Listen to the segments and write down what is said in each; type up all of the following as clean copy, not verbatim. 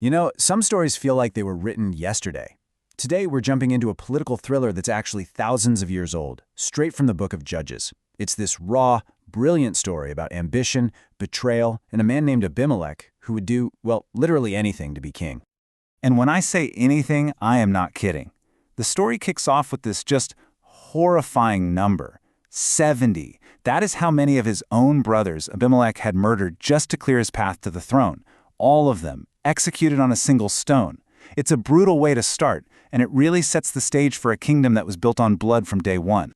You know, some stories feel like they were written yesterday. Today, we're jumping into a political thriller that's actually thousands of years old, straight from the book of Judges. It's this raw, brilliant story about ambition, betrayal, and a man named Abimelek who would do, well, literally anything to be king. And when I say anything, I am not kidding. The story kicks off with this just horrifying number, 70. That is how many of his own brothers Abimelek had murdered just to clear his path to the throne. All of them, executed on a single stone. It's a brutal way to start, and it really sets the stage for a kingdom that was built on blood from day one.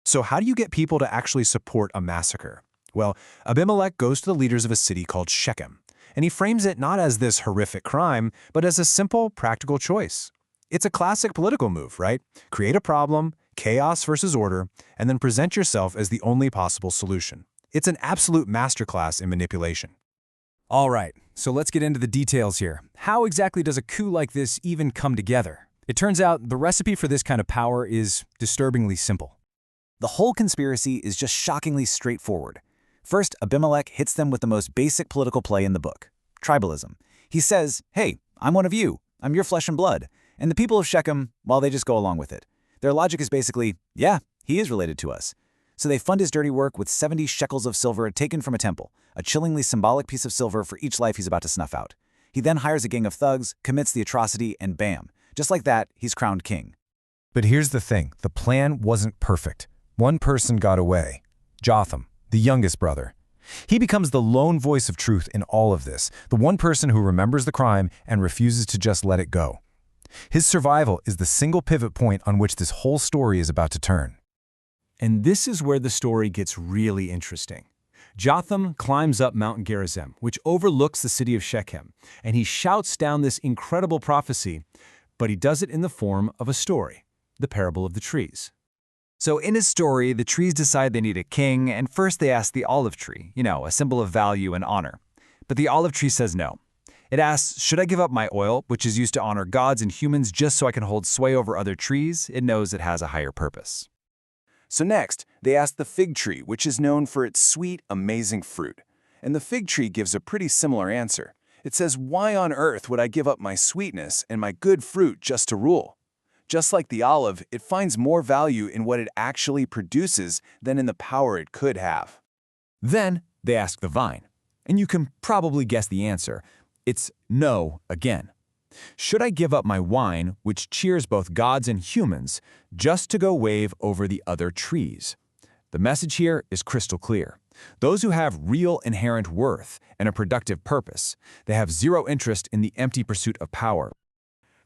So how do you get people to actually support a massacre? Well, Abimelek goes to the leaders of a city called Shechem, and he frames it not as this horrific crime, but as a simple, practical choice. It's a classic political move, right? Create a problem, chaos versus order, and then present yourself as the only possible solution. It's an absolute masterclass in manipulation. All right, so let's get into the details here. How exactly does a coup like this even come together? It turns out the recipe for this kind of power is disturbingly simple. The whole conspiracy is just shockingly straightforward. First, Abimelek hits them with the most basic political play in the book, tribalism. He says, hey, I'm one of you. I'm your flesh and blood. And the people of Shechem, well, they just go along with it. Their logic is basically, yeah, he is related to us. So they fund his dirty work with 70 shekels of silver taken from a temple, a chillingly symbolic piece of silver for each life he's about to snuff out. He then hires a gang of thugs, commits the atrocity, and bam, just like that, he's crowned king. But here's the thing, the plan wasn't perfect. One person got away, Jotham, the youngest brother. He becomes the lone voice of truth in all of this, the one person who remembers the crime and refuses to just let it go. His survival is the single pivot point on which this whole story is about to turn. And this is where the story gets really interesting. Jotham climbs up Mount Gerizim, which overlooks the city of Shechem, and he shouts down this incredible prophecy, but he does it in the form of a story, the parable of the trees. So in his story, the trees decide they need a king, and first they ask the olive tree, a symbol of value and honor. But the olive tree says no. It asks, should I give up my oil, which is used to honor gods and humans just so I can hold sway over other trees? It knows it has a higher purpose. So next, they ask the fig tree, which is known for its sweet, amazing fruit. And the fig tree gives a pretty similar answer. It says, why on earth would I give up my sweetness and my good fruit just to rule? Just like the olive, it finds more value in what it actually produces than in the power it could have. Then they ask the vine, and you can probably guess the answer. It's no again. Should I give up my wine, which cheers both gods and humans, just to go wave over the other trees? The message here is crystal clear. Those who have real inherent worth and a productive purpose, they have zero interest in the empty pursuit of power.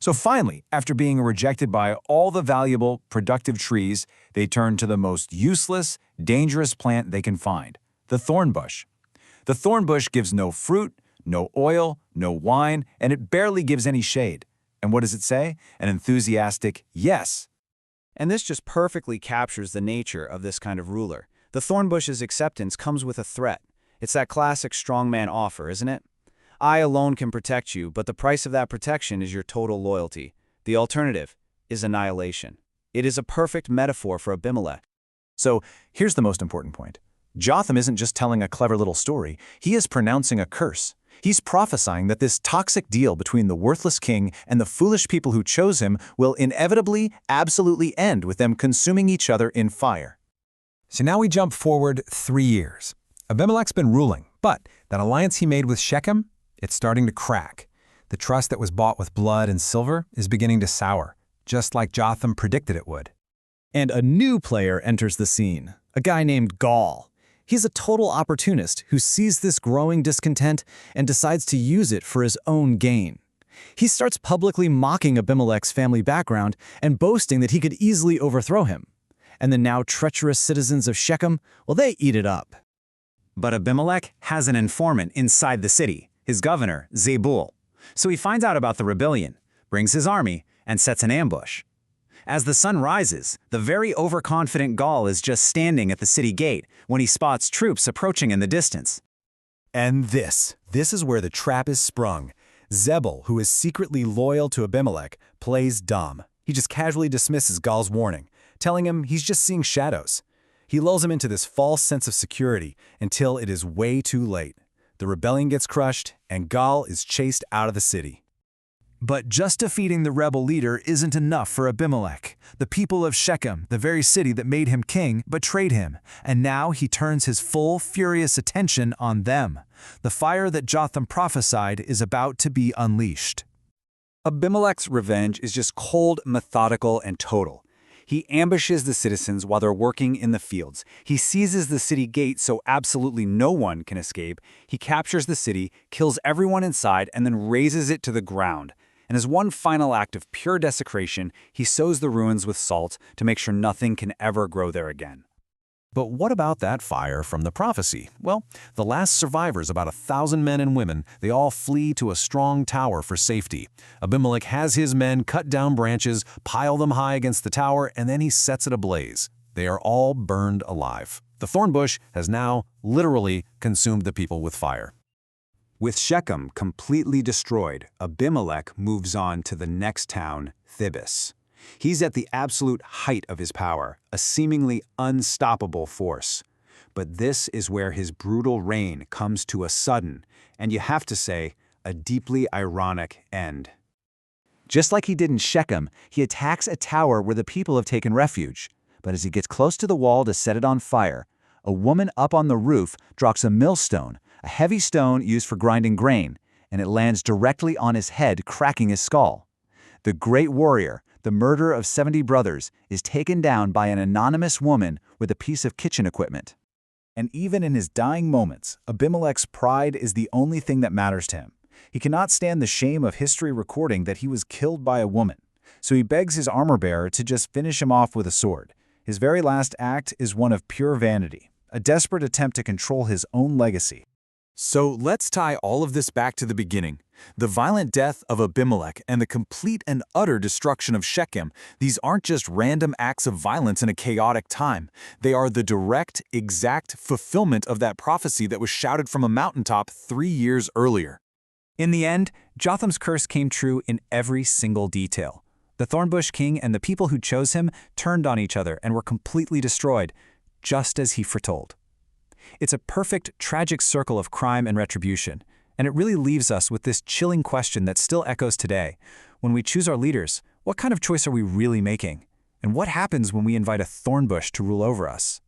So finally, after being rejected by all the valuable, productive trees, they turn to the most useless, dangerous plant they can find, the thornbush. The thornbush gives no fruit, no oil, no wine, and it barely gives any shade. And what does it say? An enthusiastic yes. And this just perfectly captures the nature of this kind of ruler. The thornbush's acceptance comes with a threat. It's that classic strongman offer, isn't it? I alone can protect you, but the price of that protection is your total loyalty. The alternative is annihilation. It is a perfect metaphor for Abimelek. So here's the most important point. Jotham isn't just telling a clever little story, he is pronouncing a curse. He's prophesying that this toxic deal between the worthless king and the foolish people who chose him will inevitably, absolutely end with them consuming each other in fire. So now we jump forward 3 years. Abimelek's been ruling, but that alliance he made with Shechem, it's starting to crack. The trust that was bought with blood and silver is beginning to sour, just like Jotham predicted it would. And a new player enters the scene, a guy named Gaul. He's a total opportunist who sees this growing discontent and decides to use it for his own gain. He starts publicly mocking Abimelek's family background and boasting that he could easily overthrow him. And the now treacherous citizens of Shechem, well, they eat it up. But Abimelek has an informant inside the city, his governor, Zebul. So he finds out about the rebellion, brings his army, and sets an ambush. As the sun rises, the very overconfident Gaul is just standing at the city gate when he spots troops approaching in the distance. And this is where the trap is sprung. Zebul, who is secretly loyal to Abimelek, plays dumb. He just casually dismisses Gaul's warning, telling him he's just seeing shadows. He lulls him into this false sense of security until it is way too late. The rebellion gets crushed, and Gaul is chased out of the city. But just defeating the rebel leader isn't enough for Abimelek. The people of Shechem, the very city that made him king, betrayed him, and now he turns his full, furious attention on them. The fire that Jotham prophesied is about to be unleashed. Abimelek's revenge is just cold, methodical, and total. He ambushes the citizens while they're working in the fields. He seizes the city gate so absolutely no one can escape. He captures the city, kills everyone inside, and then razes it to the ground. And as one final act of pure desecration, he sows the ruins with salt to make sure nothing can ever grow there again. But what about that fire from the prophecy? Well, the last survivors, about 1,000 men and women, they all flee to a strong tower for safety. Abimelek has his men cut down branches, pile them high against the tower, and then he sets it ablaze. They are all burned alive. The thornbush has now literally consumed the people with fire. With Shechem completely destroyed, Abimelek moves on to the next town, Thebes. He's at the absolute height of his power, a seemingly unstoppable force. But this is where his brutal reign comes to a sudden, and you have to say, a deeply ironic end. Just like he did in Shechem, he attacks a tower where the people have taken refuge. But as he gets close to the wall to set it on fire, a woman up on the roof drops a millstone, a heavy stone used for grinding grain, and it lands directly on his head, cracking his skull. The great warrior, the murderer of 70 brothers, is taken down by an anonymous woman with a piece of kitchen equipment. And even in his dying moments, Abimelek's pride is the only thing that matters to him. He cannot stand the shame of history recording that he was killed by a woman, so he begs his armor-bearer to just finish him off with a sword. His very last act is one of pure vanity, a desperate attempt to control his own legacy. So let's tie all of this back to the beginning. The violent death of Abimelek and the complete and utter destruction of Shechem, these aren't just random acts of violence in a chaotic time. They are the direct, exact fulfillment of that prophecy that was shouted from a mountaintop 3 years earlier. In the end, Jotham's curse came true in every single detail. The Thornbush king and the people who chose him turned on each other and were completely destroyed, just as he foretold. It's a perfect, tragic circle of crime and retribution, and it really leaves us with this chilling question that still echoes today. When we choose our leaders, what kind of choice are we really making? And what happens when we invite a thornbush to rule over us?